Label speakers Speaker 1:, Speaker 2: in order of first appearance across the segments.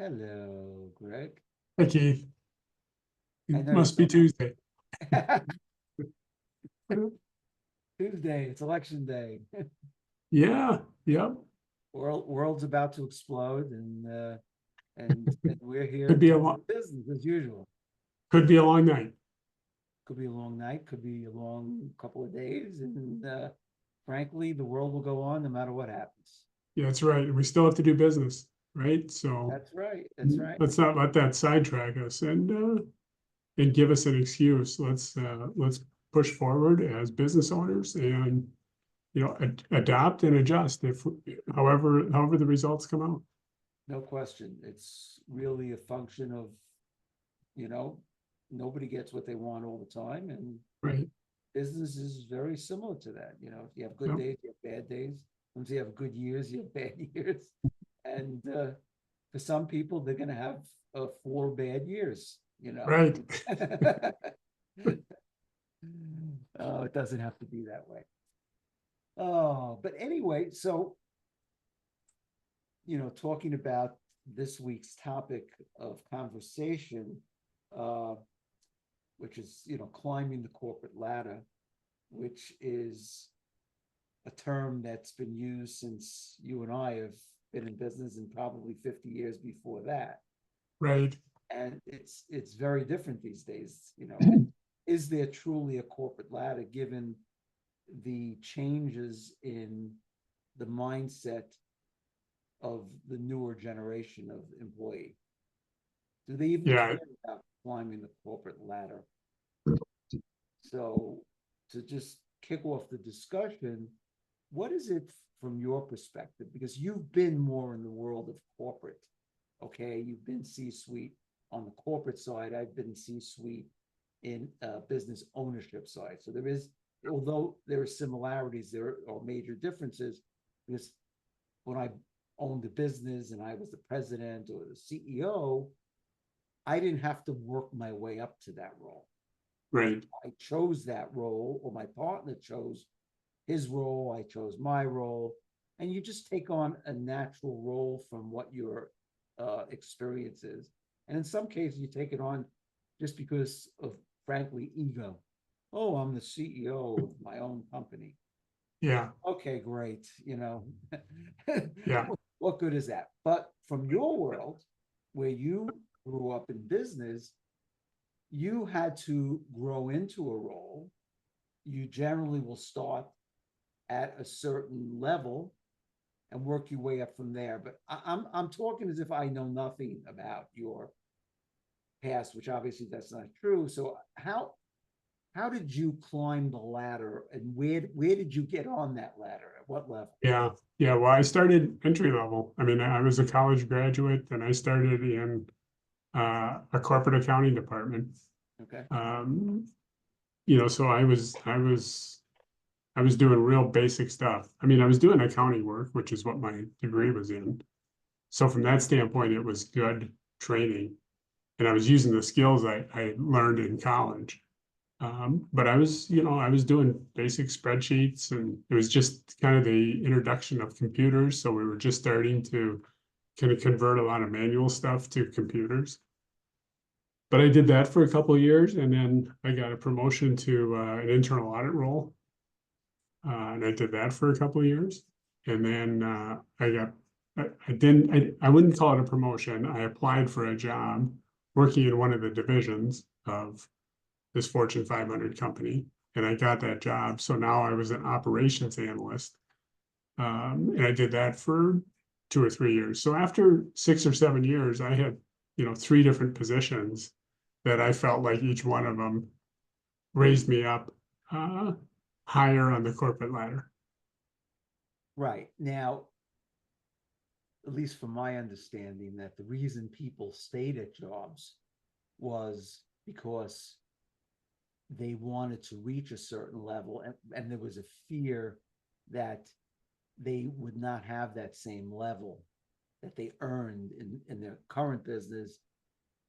Speaker 1: Hello, Greg.
Speaker 2: Hi, Keith.
Speaker 1: I
Speaker 2: It
Speaker 1: know you're
Speaker 2: must be
Speaker 1: so
Speaker 2: Tuesday.
Speaker 1: Tuesday. It's election day.
Speaker 2: Yeah, yep.
Speaker 1: World's about to explode, and we're here
Speaker 2: Could be a
Speaker 1: to
Speaker 2: long,
Speaker 1: do business as usual.
Speaker 2: could be a long night.
Speaker 1: Could be a long night. Could be a long couple of days, and frankly, the world will go on no matter what happens.
Speaker 2: Yeah, that's right. We still have to do business, right? So
Speaker 1: That's right. That's right.
Speaker 2: let's not let that sidetrack us and give us an excuse. Let's push forward as business owners and adapt and adjust if however the results come out.
Speaker 1: No question. It's really a function of, you know, nobody gets what they want all the time, and
Speaker 2: Right.
Speaker 1: business is very similar to that. You have good
Speaker 2: Yep.
Speaker 1: days, you have bad days. Once you have good years, you have bad years. And for some people, they're going to have 4 bad years.
Speaker 2: Right.
Speaker 1: Oh, it doesn't have to be that way. Oh, but anyway, so, talking about this week's topic of conversation, uh, which is, climbing the corporate ladder, which is a term that's been used since you and I have been in business, and probably 50 years before that.
Speaker 2: Right.
Speaker 1: And it's very different these days. Is there truly a corporate ladder given the changes in the mindset of the newer generation of employee? Do they even
Speaker 2: Yeah.
Speaker 1: care about climbing the corporate ladder? So, to just kick off the discussion, what is it from your perspective? Because you've been more in the world of corporate, okay? You've been C-suite on the corporate side. I've been C-suite in business ownership side. So although there are similarities, there are major differences, because when I owned a business and I was the president or the CEO, I didn't have to work my way up to that role.
Speaker 2: Right.
Speaker 1: I chose that role, or my partner chose his role, I chose my role, and you just take on a natural role from what your experience is. And in some cases, you take it on just because of, frankly, ego. Oh, I'm the CEO of my own company.
Speaker 2: Yeah.
Speaker 1: Okay, great.
Speaker 2: Yeah.
Speaker 1: What good is that? But from your world, where you grew up in business, you had to grow into a role. You generally will start at a certain level and work your way up from there. But I'm talking as if I know nothing about your past, which obviously that's not true. So how did you climb the ladder, and where did you get on that ladder? At what level?
Speaker 2: Yeah. Yeah. Well, I started entry level. I mean, I was a college graduate and I started in a corporate accounting department.
Speaker 1: Okay.
Speaker 2: Um, so I was doing real basic stuff. I mean, I was doing accounting work, which is what my degree was in. So from that standpoint, it was good training. And I was using the skills I learned in college. But I was doing basic spreadsheets, and it was just kind of the introduction of computers. So we were just starting to kind of convert a lot of manual stuff to computers. But I did that for a couple of years, and then I got a promotion to an internal audit role, and I did that for a couple of years. And then I wouldn't call it a promotion. I applied for a job working in one of the divisions of this Fortune 500 company, and I got that job. So now I was an operations analyst, and I did that for 2 or 3 years. So after 6 or 7 years, I had 3 different positions that I felt like each one of them raised me up uh, higher on the corporate ladder.
Speaker 1: Right. Now, at least from my understanding, that the reason people stayed at jobs was because they wanted to reach a certain level, and there was a fear that they would not have that same level that they earned in their current business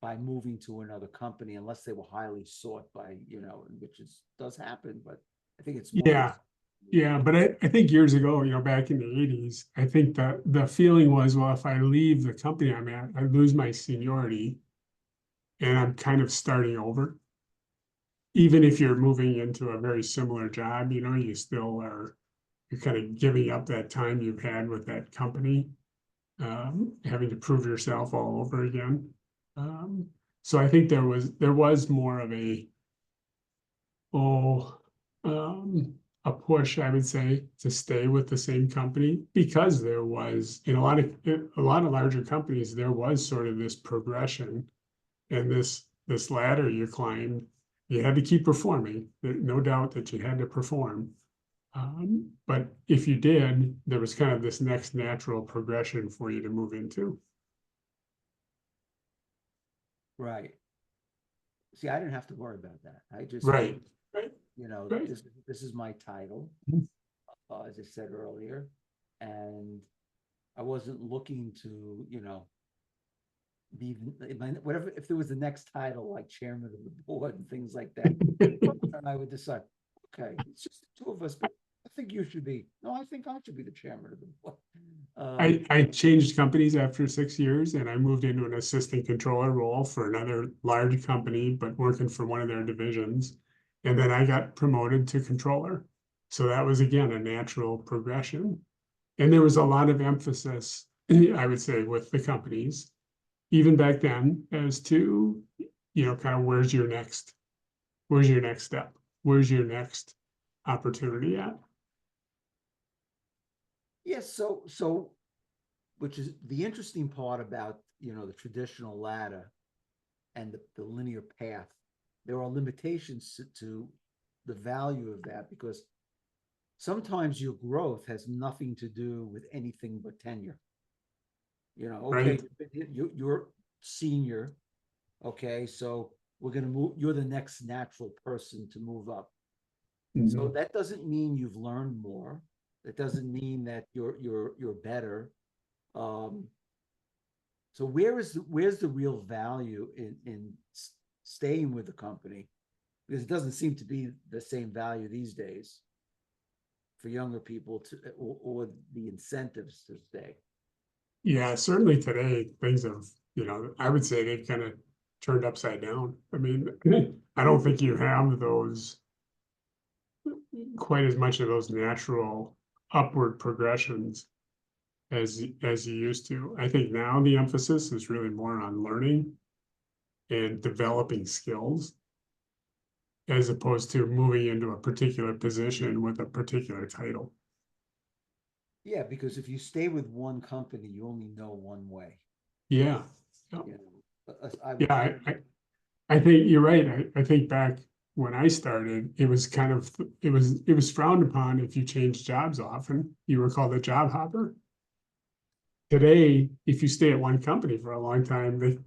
Speaker 1: by moving to another company, unless they were highly sought by, which does happen, but I think it's more.
Speaker 2: Yeah, Yeah, but I think years ago, back in the 80s, I think that the feeling was, well, if I leave the company I'm at, I lose my seniority and I'm kind of starting over. Even if you're moving into a very similar job, you still you're kind of giving up that time you've had with that company, having to prove yourself all over again. Um, so I think there was more of oh, um, a push, I would say, to stay with the same company because there was in a lot of larger companies, there was sort of this progression and this ladder you climbed. You had to keep performing. No doubt that you had to perform. But if you did, there was kind of this next natural progression for you to move into.
Speaker 1: Right. See, I didn't have to worry about that. I just knew,
Speaker 2: Right, right, right.
Speaker 1: this is my title, as I said earlier, and I wasn't looking to, be whatever, if there was the next title like chairman of the board and things like that, and I would decide, okay, it's just the two of us, but I think you should be. No, I think I should be the chairman of the board.
Speaker 2: I changed companies after 6 years and I moved into an assistant controller role for another large company, but working for one of their divisions. And then I got promoted to controller. So that was again a natural progression. And there was a lot of emphasis, I would say, with the companies, even back then, as to, kind of where's your next step? Where's your next opportunity at?
Speaker 1: Yes, which is the interesting part about, the traditional ladder and the linear path. There are limitations to the value of that because sometimes your growth has nothing to do with anything but tenure. Okay,
Speaker 2: Right?
Speaker 1: you're senior. Okay, so we're going to move. You're the next natural person to move up. So
Speaker 2: Mhm.
Speaker 1: that doesn't mean you've learned more. That doesn't mean that you're better. Um, so where's the real value in staying with the company? Because it doesn't seem to be the same value these days for younger people or the incentives to stay.
Speaker 2: Yeah, certainly today things have, I would say they've kind of turned upside down. I mean, I don't think you have those quite as much of those natural upward progressions as you used to. I think now the emphasis is really more on learning and developing skills as opposed to moving into a particular position with a particular title.
Speaker 1: Yeah, because if you stay with one company, you only know one way.
Speaker 2: Yeah. Yeah.
Speaker 1: You know, I
Speaker 2: Yeah,
Speaker 1: I
Speaker 2: I think you're right. I think back when I started, it was kind of it was frowned upon if you changed jobs often. You were called a job hopper. Today, if you stay at one company for a long time, the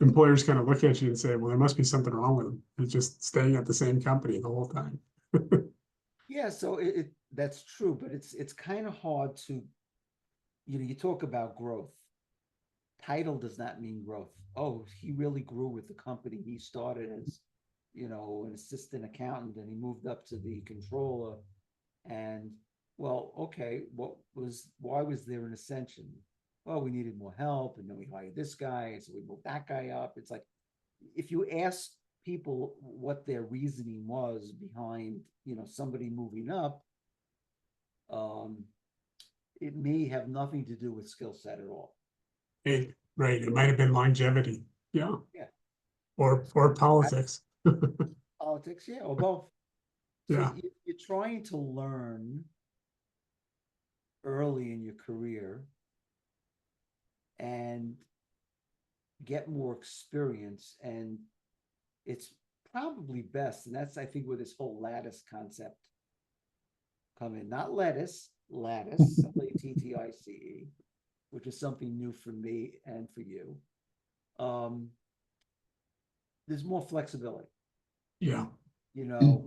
Speaker 2: employers kind of look at you and say, "Well, there must be something wrong with them. They're just staying at the same company the whole time."
Speaker 1: yeah, so that's true, but it's kind of hard to, you talk about growth. Title does not mean growth. Oh, he really grew with the company. He started as, an assistant accountant and he moved up to the controller. And well, okay, why was there an ascension? Well, we needed more help, and then we hired this guy, so we moved that guy up. It's like if you ask people what their reasoning was behind, somebody moving up, um, it may have nothing to do with skill set at all.
Speaker 2: Right. It might have been longevity. Yeah.
Speaker 1: Yeah.
Speaker 2: Or politics.
Speaker 1: Politics, yeah, or both. So
Speaker 2: Yeah.
Speaker 1: you're trying to learn early in your career and get more experience. And it's probably best, and that's I think where this whole lattice concept come in. Not lettuce, lattice, Lattice, which is something new for me and for you. Um, there's more flexibility.
Speaker 2: Yeah.
Speaker 1: You know,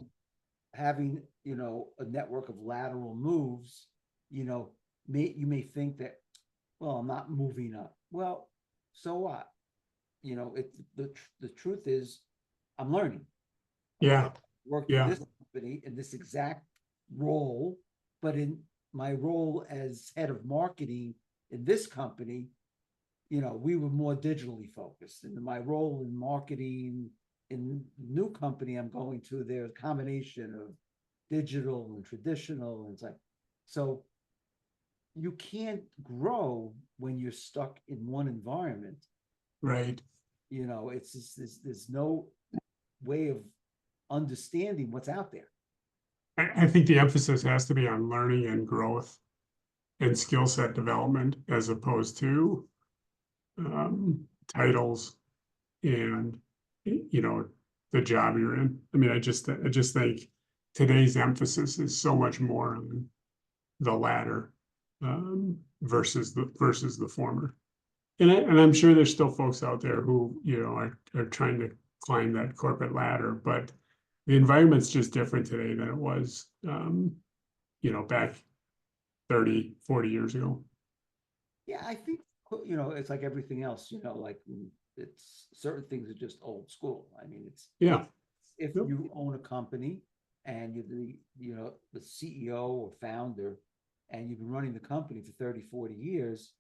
Speaker 1: having a network of lateral moves, you know, you may think that, well, I'm not moving up. Well, so what? The truth is, I'm learning. Okay,
Speaker 2: Yeah.
Speaker 1: worked for
Speaker 2: Yeah.
Speaker 1: this company in this exact role, but in my role as head of marketing in this company, we were more digitally focused. And my role in marketing in the new company I'm going to, there's a combination of digital and traditional. And it's like, so you can't grow when you're stuck in one environment.
Speaker 2: Right.
Speaker 1: It's just, there's no way of understanding what's out there.
Speaker 2: I think the emphasis has to be on learning and growth and skill set development as opposed to titles and the job you're in. I mean, I just think today's emphasis is so much more on the latter versus the former. And I'm sure there's still folks out there who are trying to climb that corporate ladder, but the environment's just different today than it was back 30, 40 years ago.
Speaker 1: Yeah, I think it's like everything else, like it's certain things are just old school. I mean, if you own a company and you're the CEO or founder and you've been running the company for 30, 40 years,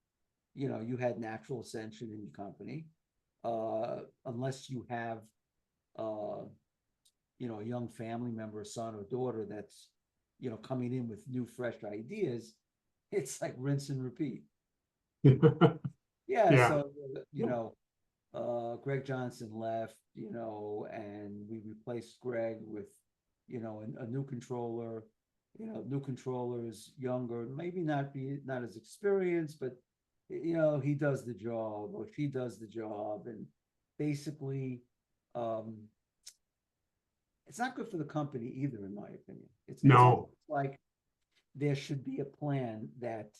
Speaker 1: you had natural ascension in your company. Unless you have a young family member, a son or daughter that's coming in with new fresh ideas, it's like rinse and repeat.
Speaker 2: Yeah.
Speaker 1: So Gregg Johnson left, and we replaced Gregg with a new controller. New controller is younger, maybe not as experienced, but he does the job or she does the job. And basically it's not good for the company either, in my opinion. It's like there should be a plan that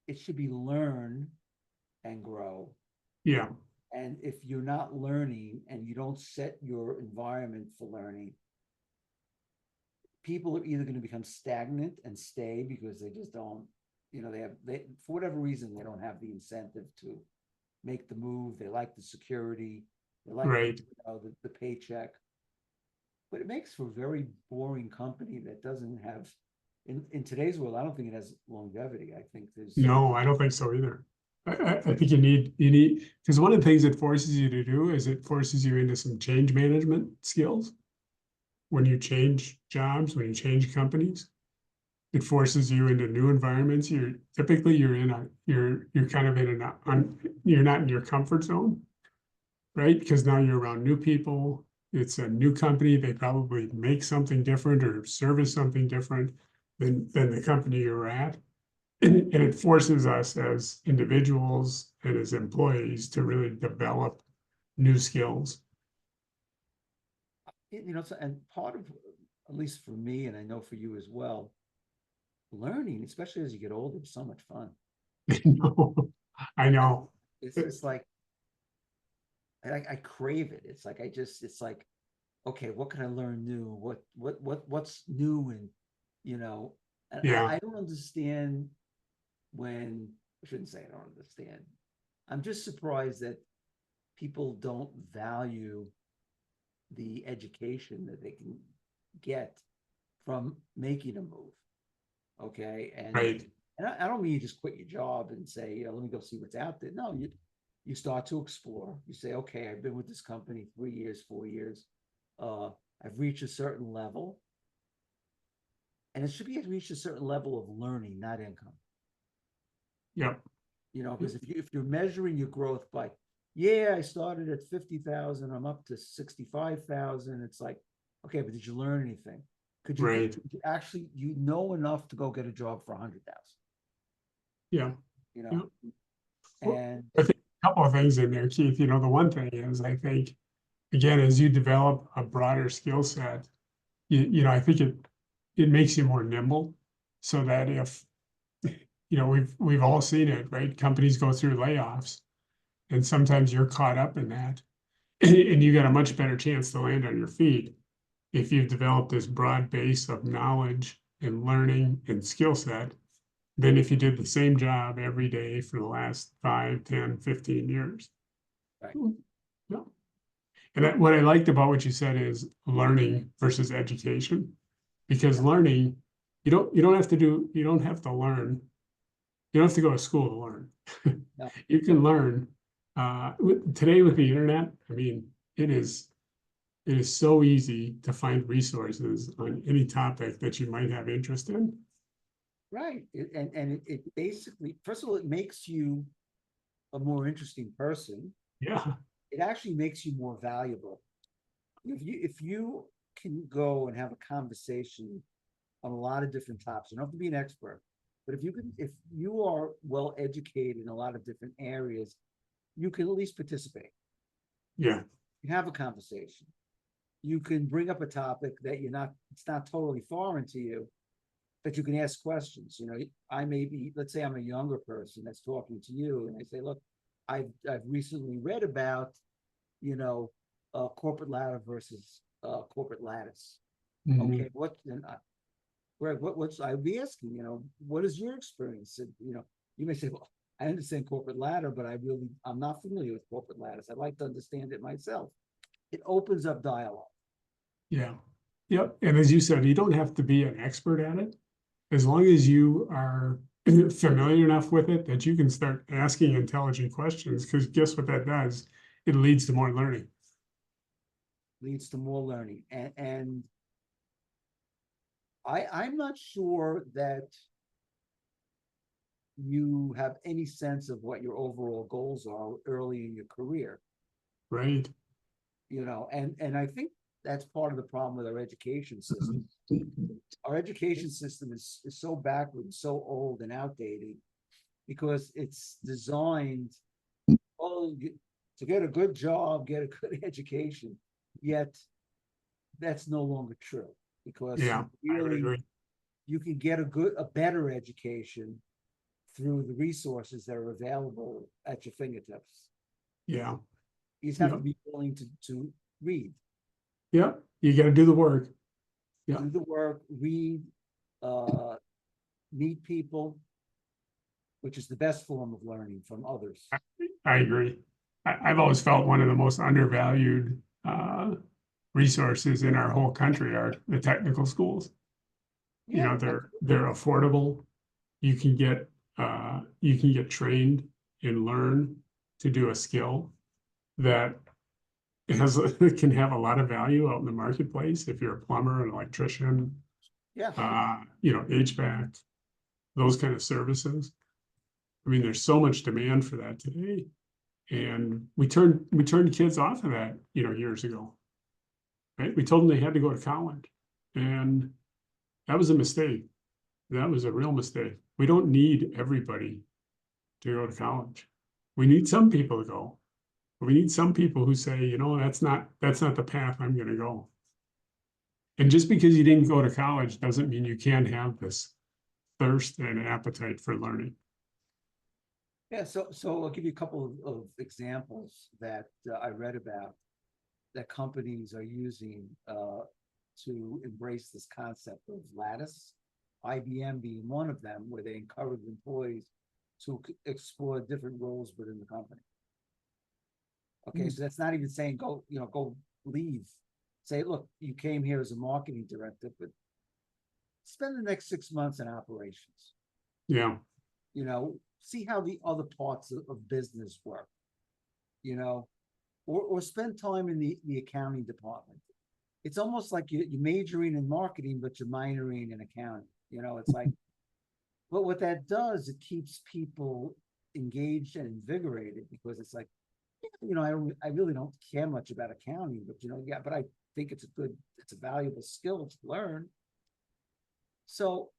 Speaker 1: it should be learn and grow.
Speaker 2: Yeah.
Speaker 1: And if you're not learning and you don't set your environment for learning, people are either going to become stagnant and stay because they just don't, they for whatever reason, they don't have the incentive to make the move. They like the security, they like the paycheck. But it makes for a very boring company that doesn't have, in today's world, I don't think it has longevity. I think
Speaker 2: No, I don't think so either. I think you need, because one of the things it forces you to do is it forces you into some change management skills. When you change jobs, when you change companies, it forces you into new environments. You're kind of you're not in your comfort zone, right? Because now you're around new people. It's a new company. They probably make something different or service something different than the company you're at. And it forces us as individuals and as employees to really develop new skills.
Speaker 1: And part of, at least for me, and I know for you as well, learning, especially as you get older, is so much fun.
Speaker 2: I know.
Speaker 1: It's just like, I crave it. It's like, it's like, okay, what can I learn new? What's new? And, I don't understand when, I shouldn't say I don't understand. I'm just surprised that people don't value the education that they can get from making a move. Okay. And, and I don't mean you just quit your job and say, let me go see what's out there. No, you start to explore. You say, okay, I've been with this company 3 years, 4 years. I've reached a certain level. And it should be reached a certain level of learning, not income.
Speaker 2: Yep.
Speaker 1: Because if you're measuring your growth by, I started at 50,000, I'm up to 65,000. It's like, okay, but did you learn anything? Could you actually, enough to go get a job for 100,000?
Speaker 2: Yeah.
Speaker 1: And
Speaker 2: I think a couple of things in there, Keith. The one thing is, I think, again, as you develop a broader skill set, I think it makes you more nimble, so that if we've all seen it, right? Companies go through layoffs, and sometimes you're caught up in that, and you got a much better chance to land on your feet if you've developed this broad base of knowledge and learning and skill set than if you did the same job every day for the last 5, 10, 15 years.
Speaker 1: Right.
Speaker 2: Yeah. And what I liked about what you said is learning versus education, because learning You don't have to learn. You don't have to go to school to learn.
Speaker 1: No.
Speaker 2: You can learn. Today with the internet, I mean, it is so easy to find resources on any topic that you might have interest in.
Speaker 1: Right. It basically, first of all, it makes you a more interesting person.
Speaker 2: Yeah.
Speaker 1: It actually makes you more valuable. If you can go and have a conversation on a lot of different topics, you don't have to be an expert, but if you are well educated in a lot of different areas, you can at least participate.
Speaker 2: Yeah.
Speaker 1: You have a conversation. You can bring up a topic that it's not totally foreign to you, but you can ask questions. You know, I may be, let's say I'm a younger person that's talking to you, and I say, look, I've recently read about, you know, corporate ladder versus corporate lattice.
Speaker 2: Mhm.
Speaker 1: Okay, what's I'd be asking, you know, what is your experience? And, you know, you may say, well, I understand corporate ladder, but I'm not familiar with corporate lattice. I'd like to understand it myself. It opens up dialogue.
Speaker 2: Yeah. Yep. And as you said, you don't have to be an expert at it. As long as you are familiar enough with it that you can start asking intelligent questions, because guess what that does? It leads to more learning.
Speaker 1: Leads to more learning. And I'm not sure that you have any sense of what your overall goals are early in your career.
Speaker 2: Right.
Speaker 1: You know, and I think that's part of the problem with our education system. Our education system is so backward, so old and outdated because it's designed to get a good job, get a good education. Yet that's no longer true because
Speaker 2: Yeah, I would agree.
Speaker 1: you can get a better education through the resources that are available at your fingertips.
Speaker 2: Yeah.
Speaker 1: You just have
Speaker 2: Yeah.
Speaker 1: to be willing to read.
Speaker 2: Yeah. You got to do the work. Yeah.
Speaker 1: Do the work, read, meet people, which is the best form of learning from others.
Speaker 2: I agree. I've always felt one of the most undervalued resources in our whole country are the technical schools. You know, they're affordable. You can get trained and learn to do a skill that can have a lot of value out in the marketplace if you're a plumber, an electrician,
Speaker 1: Yeah.
Speaker 2: you know, HVAC, those kind of services. I mean, there's so much demand for that today. And we turned kids off of that, you know, years ago. Right? We told them they had to go to college. And that was a mistake. That was a real mistake. We don't need everybody to go to college. We need some people to go. We need some people who say, you know, that's not the path I'm going to go. And just because you didn't go to college doesn't mean you can't have this thirst and appetite for learning.
Speaker 1: Yeah, so I'll give you a couple of examples that I read about that companies are using to embrace this concept of lattice. IBM being one of them, where they encourage employees to explore different roles within the company. Okay, so that's not even saying go leave. Say, look, you came here as a marketing director, but spend the next 6 months in operations.
Speaker 2: Yeah.
Speaker 1: You know, see how the other parts of business work. You know, or spend time in the accounting department. It's almost like you're majoring in marketing, but you're minoring in accounting. You know, it's like, but what that does, it keeps people engaged and invigorated because it's like, you know, I really don't care much about accounting, but you know, yeah, but I think it's a valuable skill to learn. So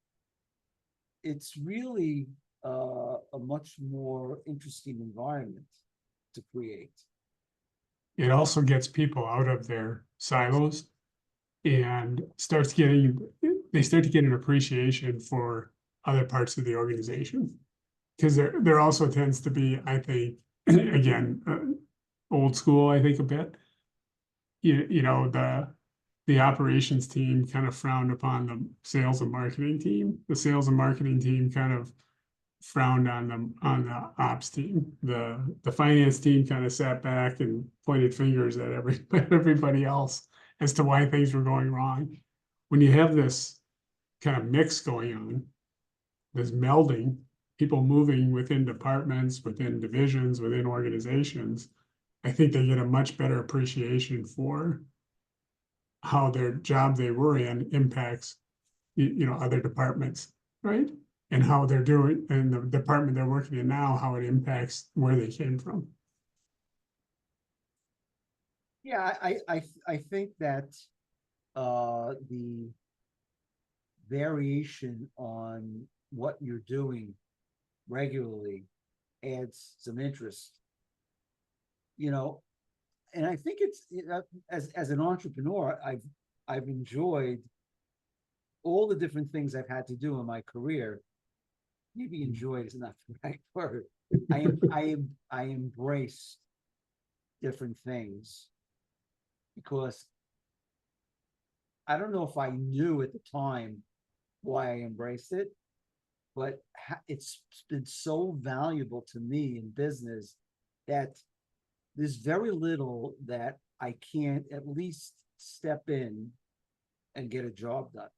Speaker 1: it's really a much more interesting environment to create.
Speaker 2: It also gets people out of their silos and they start to get an appreciation for other parts of the organization. Because there also tends to be, I think, again, old school, I think a bit. You know, the operations team kind of frowned upon the sales and marketing team. The sales and marketing team kind of frowned on the ops team. The finance team kind of sat back and pointed fingers at everybody else as to why things were going wrong. When you have this kind of mix going on, this melding, people moving within departments, within divisions, within organizations, I think they get a much better appreciation for how their job they were in impacts, other departments, right? And how they're doing, and the department they're working in now, how it impacts where they came from.
Speaker 1: Yeah, I think that the variation on what you're doing regularly adds some interest. And I think it's as an entrepreneur, I've enjoyed all the different things I've had to do in my career. Maybe enjoyed is not the right word. I embraced different things because I don't know if I knew at the time why I embraced it, but it's been so valuable to me in business that there's very little that I can't at least step in and get a job done,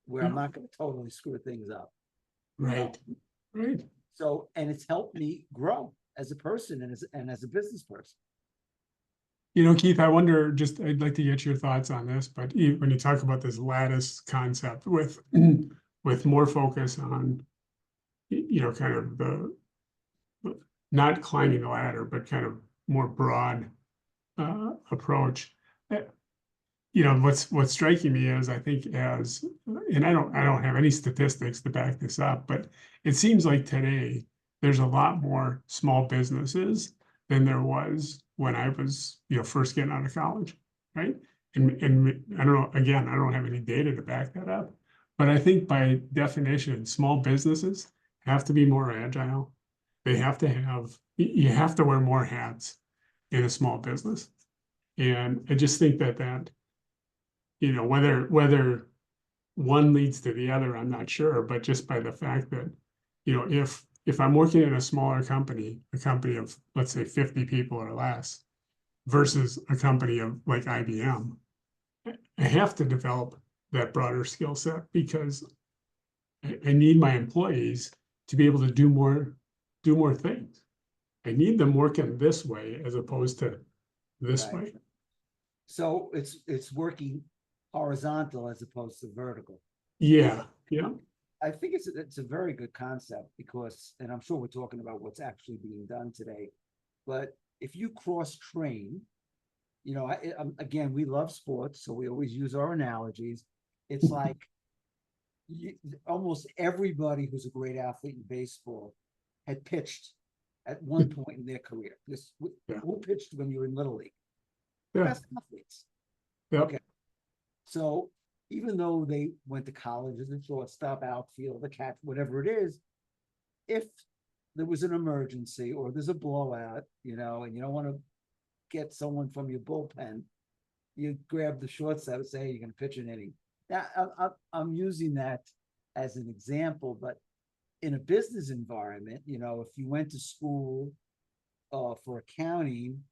Speaker 1: where I'm not going to totally screw things up.
Speaker 2: Right. Right.
Speaker 1: So, and it's helped me grow as a person and as a business person.
Speaker 2: Keith, I wonder, I'd like to get your thoughts on this, but when you talk about this lattice concept with more focus on, kind of the, not climbing the ladder, but kind of more broad approach. What's striking me is I think and I don't have any statistics to back this up, but it seems like today there's a lot more small businesses than there was when I was, first getting out of college, right? And I don't know, again, I don't have any data to back that up, but I think by definition, small businesses have to be more agile. You have to wear more hats in a small business. And I just think that whether one leads to the other, I'm not sure, but just by the fact that, if I'm working in a smaller company, a company of, let's say, 50 people or less, versus a company of like IBM, I have to develop that broader skill set because I need my employees to be able to do more things. I need them working this way as opposed to this way.
Speaker 1: So it's working horizontal as opposed to vertical.
Speaker 2: Yeah.
Speaker 1: I think it's a very good concept because, and I'm sure we're talking about what's actually being done today, but if you cross train, again, we love sports, so we always use our analogies. It's like almost everybody who's a great athlete in baseball had pitched at one point in their career. Who pitched when you were in Little League? The best athletes.
Speaker 2: Yep.
Speaker 1: Okay. So even though they went to college as a shortstop, outfield, the catch, whatever it is, if there was an emergency or there's a blowout, and you don't want to get someone from your bullpen, you grab the shortstop and say, hey, you're going to pitch an inning. Now, I'm using that as an example, but in a business environment, if you went to school for accounting,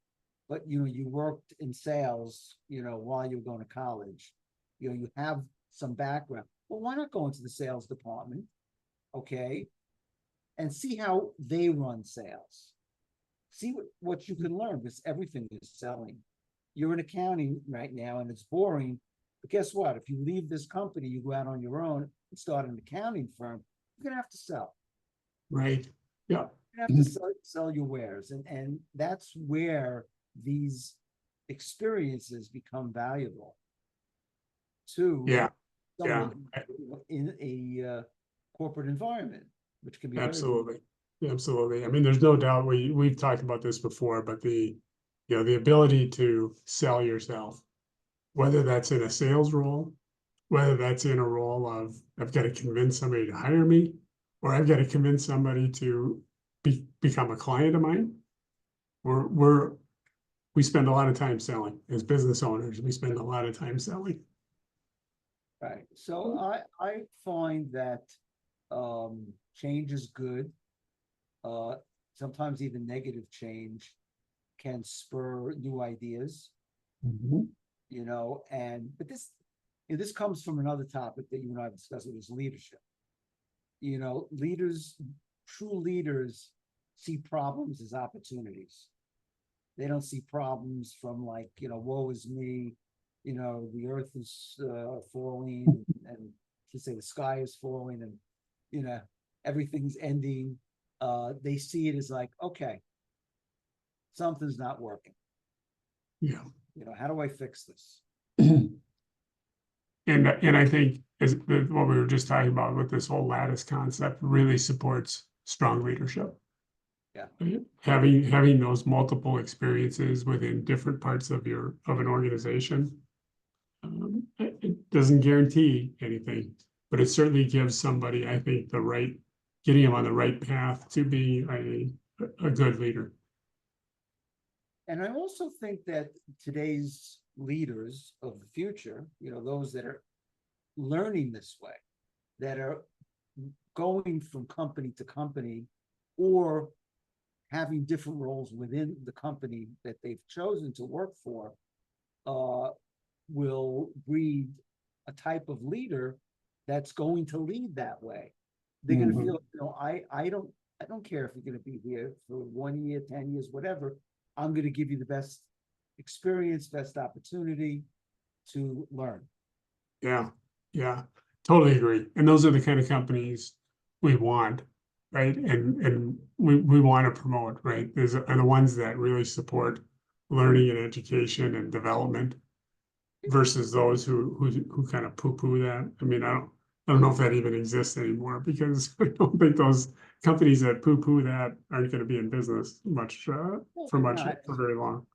Speaker 1: but you worked in sales, while you were going to college, you have some background. Well, why not go into the sales department, okay, and see how they run sales? See what you can learn, because everything is selling. You're in accounting right now, and it's boring. But guess what? If you leave this company, you go out on your own and start an accounting firm, you're gonna have to sell.
Speaker 2: Right. Yeah.
Speaker 1: You have to sell your wares, and that's where these experiences become valuable to someone in a corporate environment, which can be
Speaker 2: absolutely. I mean, there's no doubt we've talked about this before, but the ability to sell yourself, whether that's in a sales role, whether that's in a role of I've got to convince somebody to hire me, or I've got to convince somebody to become a client of mine. We spend a lot of time selling as business owners. We spend a lot of time selling.
Speaker 1: Right. So I find that change is good. Sometimes even negative change can spur new ideas.
Speaker 2: Mm-hmm.
Speaker 1: But and this comes from another topic that you and I have discussed, which is leadership. True leaders see problems as opportunities. They don't see problems from like, woe is me, the earth is falling, and to say the sky is falling, and everything's ending. They see it as like, okay, something's not working.
Speaker 2: Yeah.
Speaker 1: How do I fix this?
Speaker 2: And I think what we were just talking about with this whole lattice concept really supports strong leadership.
Speaker 1: Yeah.
Speaker 2: Right? Having those multiple experiences within different parts of an organization, it doesn't guarantee anything, but it certainly gives somebody, I think, getting them on the right path to be a good leader.
Speaker 1: And I also think that today's leaders of the future, those that are learning this way, that are going from company to company or having different roles within the company that they've chosen to work for, will breed a type of leader that's going to lead that way. They're going to feel, I don't care if you're going to be here for 1 year, 10 years, whatever. I'm going to give you the best experience, best opportunity to learn.
Speaker 2: Yeah, totally agree. And those are the kind of companies we want, right? And we want to promote, right? These are the ones that really support learning and education and development versus those who kind of poo-poo that. I mean, I don't know if that even exists anymore, because I don't think those companies that poo-poo that aren't going to be in business for very long.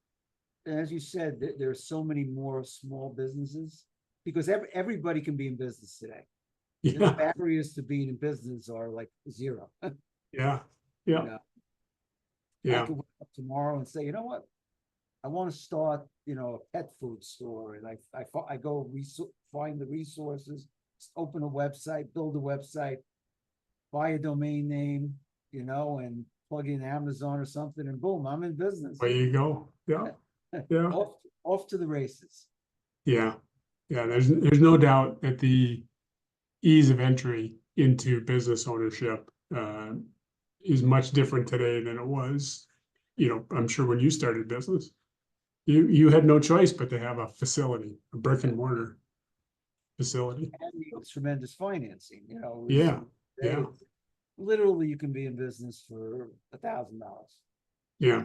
Speaker 1: And as you said, there are so many more small businesses, because everybody can be in business today. The barriers to being in business are like zero.
Speaker 2: Yeah.
Speaker 1: I can wake up tomorrow and say, you know what? I want to start, a pet food store, and I go find the resources, open a website, build a website, buy a domain name, and plug in Amazon or something, and boom, I'm in business.
Speaker 2: There you go. Yeah.
Speaker 1: Off to the races.
Speaker 2: Yeah. There's no doubt that the ease of entry into business ownership is much different today than it was. I'm sure when you started business, you had no choice but to have a facility, a brick and mortar facility.
Speaker 1: And tremendous financing.
Speaker 2: Yeah.
Speaker 1: Literally, you can be in business for $1,000.
Speaker 2: Yeah.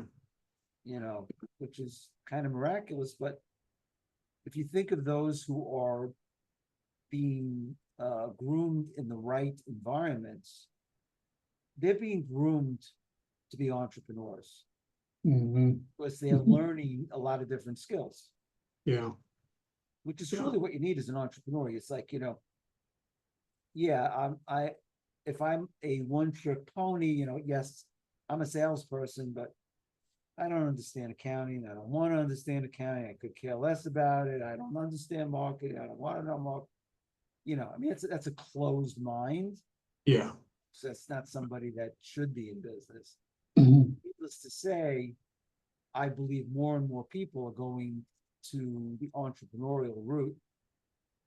Speaker 1: Which is kind of miraculous. But if you think of those who are being groomed in the right environments, they're being groomed to be entrepreneurs, because they're learning a lot of different skills.
Speaker 2: Yeah.
Speaker 1: Which is truly what you need as an entrepreneur. It's like, if I'm a one-trick pony, yes, I'm a salesperson, but I don't understand accounting. I don't want to understand accounting. I could care less about it. I don't understand marketing. I don't want to know marketing. That's a closed mind.
Speaker 2: Yeah.
Speaker 1: So that's not somebody that should be in business.
Speaker 2: Mm-hmm.
Speaker 1: Needless to say, I believe more and more people are going to the entrepreneurial route.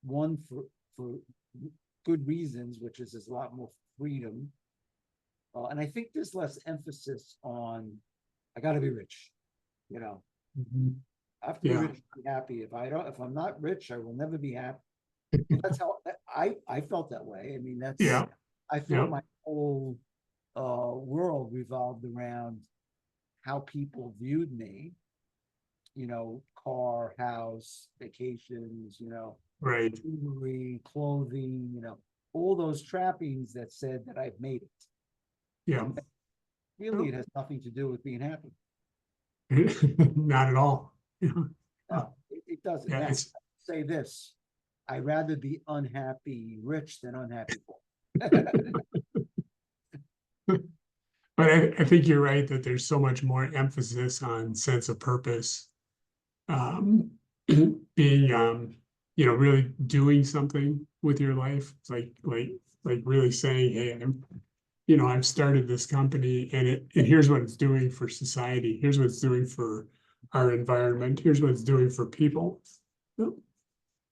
Speaker 1: One, for good reasons, which is there's a lot more freedom. And I think there's less emphasis on, I got to be rich,
Speaker 2: Mm-hmm.
Speaker 1: I have to be rich to be happy. If I'm not rich, I will never be happy. That's how I felt that way. I mean, I thought my whole world revolved around how people viewed me, car, house, vacations,
Speaker 2: right,
Speaker 1: jewelry, clothing, all those trappings that said that I've made it.
Speaker 2: Yeah.
Speaker 1: Really, it has nothing to do with being happy.
Speaker 2: Not at all.
Speaker 1: No, it doesn't.
Speaker 2: Yeah,
Speaker 1: now, say this, I'd rather be unhappy rich than unhappy poor.
Speaker 2: But I think you're right that there's so much more emphasis on sense of purpose, being, really doing something with your life, like really saying, hey, I've started this company, and here's what it's doing for society. Here's what it's doing for our environment. Here's what it's doing for people.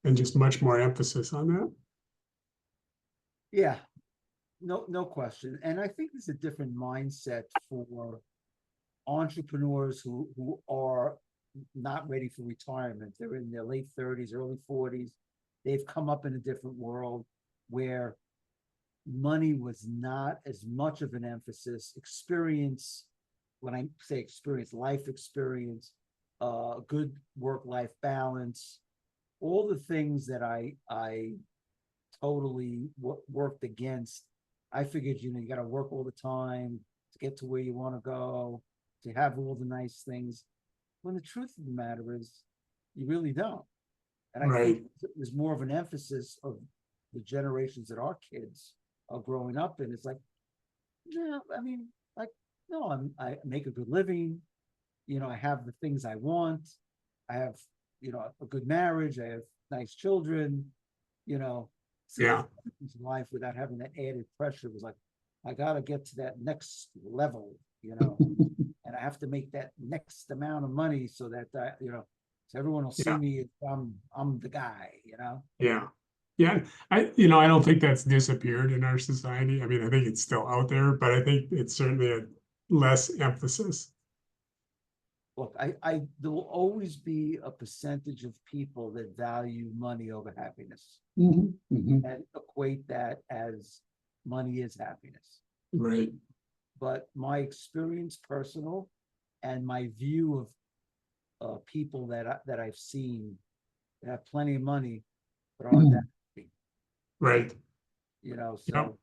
Speaker 2: and just much more emphasis on that.
Speaker 1: Yeah, no question. And I think there's a different mindset for entrepreneurs who are not ready for retirement. They're in their late 30s, early 40s. They've come up in a different world where money was not as much of an emphasis. Experience, when I say experience, life experience, good work-life balance, all the things that I totally worked against. I figured, you got to work all the time to get to where you want to go, to have all the nice things. When the truth of the matter is, you really don't. And I think there's more of an emphasis of the generations that our kids are growing up in. It's like, no, I mean, like, no, I make a good living. I have the things I want. I have, a good marriage. I have nice children.
Speaker 2: Yeah.
Speaker 1: Life without having that added pressure was like, I got to get to that next level, and I have to make that next amount of money so that so everyone will see me as I'm the guy,
Speaker 2: Yeah. Yeah. I don't think that's disappeared in our society. I mean, I think it's still out there, but I think it's certainly a less emphasis.
Speaker 1: Look, there will always be a percentage of people that value money over happiness and equate that as money is happiness.
Speaker 2: Right.
Speaker 1: But my experience, personal, and my view of people that I've seen that have plenty of money but aren't that happy.
Speaker 2: Right.
Speaker 1: So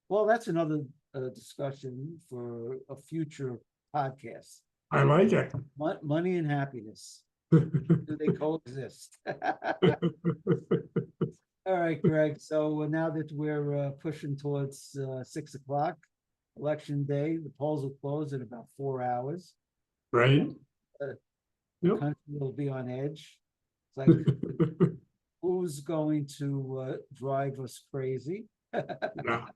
Speaker 1: well, that's another discussion for a future podcast.
Speaker 2: I like it.
Speaker 1: Money and happiness. Do they coexist? All right, Greg. So now that we're pushing towards 6 o'clock, election day, the polls will close in about 4 hours.
Speaker 2: Right.
Speaker 1: The country will be on edge. It's like, who's going to drive us crazy?
Speaker 2: Yeah.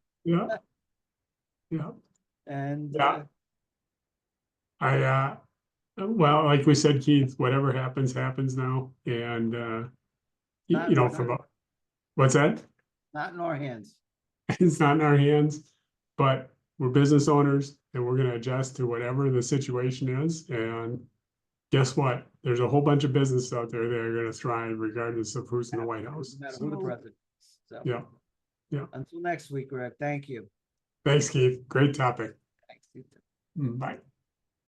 Speaker 1: And
Speaker 2: well, like we said, Keith, whatever happens now. And what's that?
Speaker 1: Not in our hands.
Speaker 2: It's not in our hands, but we're business owners and we're going to adjust to whatever the situation is. And guess what? There's a whole bunch of businesses out there that are going to thrive regardless of who's in the White House.
Speaker 1: No matter who the president is. So,
Speaker 2: yeah.
Speaker 1: Until next week, Greg. Thank you.
Speaker 2: Thanks, Keith. Great topic.
Speaker 1: Thanks.
Speaker 2: Bye.